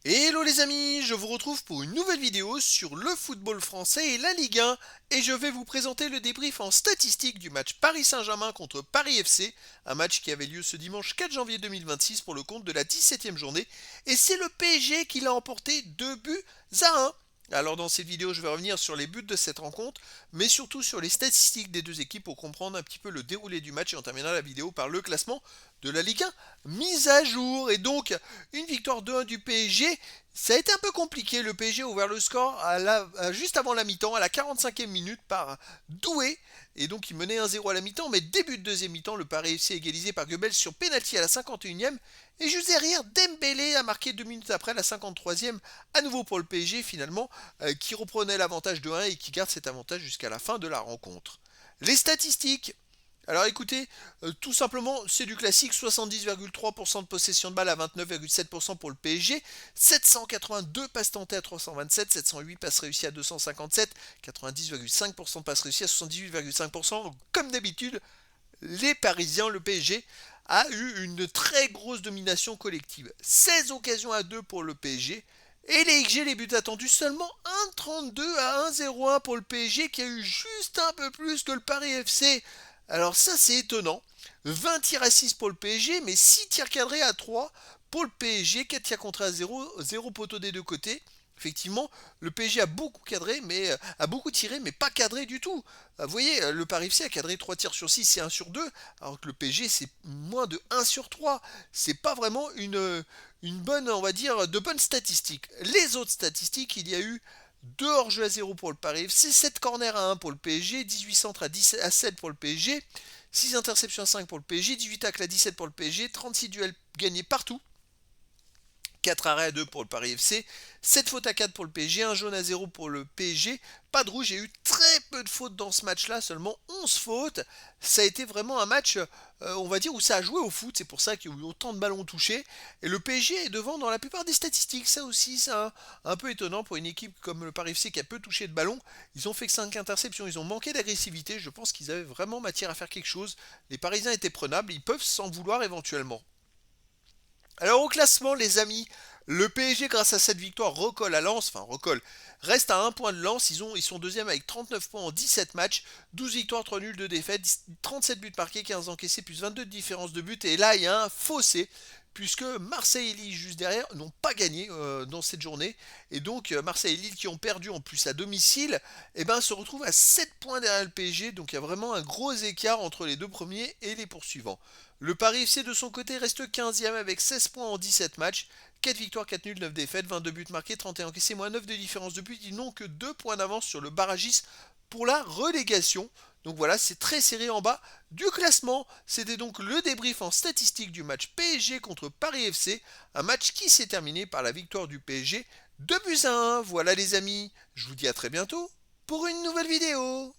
Hello les amis, je vous retrouve pour une nouvelle vidéo sur le football français et la Ligue 1 et je vais vous présenter le débrief en statistique du match Paris Saint-Germain contre Paris FC, un match qui avait lieu ce dimanche 4 janvier 2026 pour le compte de la 17e journée et c'est le PSG qui l'a emporté 2 buts à 1. Alors dans cette vidéo je vais revenir sur les buts de cette rencontre mais surtout sur les statistiques des deux équipes pour comprendre un petit peu le déroulé du match et on terminera la vidéo par le classement de la Ligue 1 mise à jour et donc une victoire 2-1 du PSG. Ça a été un peu compliqué. Le PSG a ouvert le score juste avant la mi-temps, à la 45e minute par Doué. Et donc il menait 1-0 à la mi-temps, mais début de deuxième mi-temps, le Paris FC égalisé par Goebbels sur pénalty à la 51e. Et juste derrière, Dembélé a marqué 2 minutes après la 53e, à nouveau pour le PSG finalement, qui reprenait l'avantage de 1 et qui garde cet avantage jusqu'à la fin de la rencontre. Les statistiques. Alors écoutez, tout simplement, c'est du classique, 70,3% de possession de balle à 29,7% pour le PSG, 782 passes tentées à 327, 708 passes réussies à 257, 90,5% de passes réussies à 78,5%. Comme d'habitude, les Parisiens, le PSG, a eu une très grosse domination collective. 16 occasions à 2 pour le PSG. Et les XG, les buts attendus, seulement 1,32 à 1,01 pour le PSG qui a eu juste un peu plus que le Paris FC. Alors ça c'est étonnant. 20 tirs à 6 pour le PSG, mais 6 tirs cadrés à 3 pour le PSG, 4 tirs contrés à 0, 0 poteau des deux côtés. Effectivement, le PSG a beaucoup cadré, mais a beaucoup tiré, mais pas cadré du tout. Vous voyez, le Paris FC a cadré 3 tirs sur 6 et 1 sur 2, alors que le PSG c'est moins de 1 sur 3. C'est pas vraiment une bonne, on va dire, de bonnes statistiques. Les autres statistiques, il y a eu 2 hors-jeu à 0 pour le Paris FC, 7 corners à 1 pour le PSG, 18 centres à 7 pour le PSG, 6 interceptions à 5 pour le PSG, 18 tacles à 17 pour le PSG, 36 duels gagnés partout, 4 arrêts à 2 pour le Paris FC, 7 fautes à 4 pour le PSG, 1 jaune à 0 pour le PSG, pas de rouge, il y a eu très peu de fautes dans ce match-là, seulement 11 fautes. Ça a été vraiment un match, on va dire, où ça a joué au foot, c'est pour ça qu'il y a eu autant de ballons touchés. Et le PSG est devant dans la plupart des statistiques, ça aussi, c'est un peu étonnant pour une équipe comme le Paris FC qui a peu touché de ballon. Ils ont fait que 5 interceptions, ils ont manqué d'agressivité, je pense qu'ils avaient vraiment matière à faire quelque chose. Les Parisiens étaient prenables, ils peuvent s'en vouloir éventuellement. Alors au classement, les amis, le PSG, grâce à cette victoire, recolle à Lens, enfin recolle, reste à un point de Lens. Ils sont deuxième avec 39 points en 17 matchs, 12 victoires, 3 nuls, 2 défaites, 37 buts marqués, 15 encaissés, plus 22 de différence de but. Et là, il y a un fossé, puisque Marseille et Lille, juste derrière, n'ont pas gagné dans cette journée. Et donc, Marseille et Lille, qui ont perdu en plus à domicile, eh ben, se retrouvent à 7 points derrière le PSG. Donc, il y a vraiment un gros écart entre les deux premiers et les poursuivants. Le Paris FC de son côté reste 15e avec 16 points en 17 matchs, 4 victoires, 4 nuls, 9 défaites, 22 buts marqués, 31 encaissés, moins 9 de différence de but. Ils n'ont que 2 points d'avance sur le barragiste pour la relégation. Donc voilà, c'est très serré en bas du classement. C'était donc le débrief en statistique du match PSG contre Paris FC, un match qui s'est terminé par la victoire du PSG 2 buts à 1. Voilà les amis, je vous dis à très bientôt pour une nouvelle vidéo.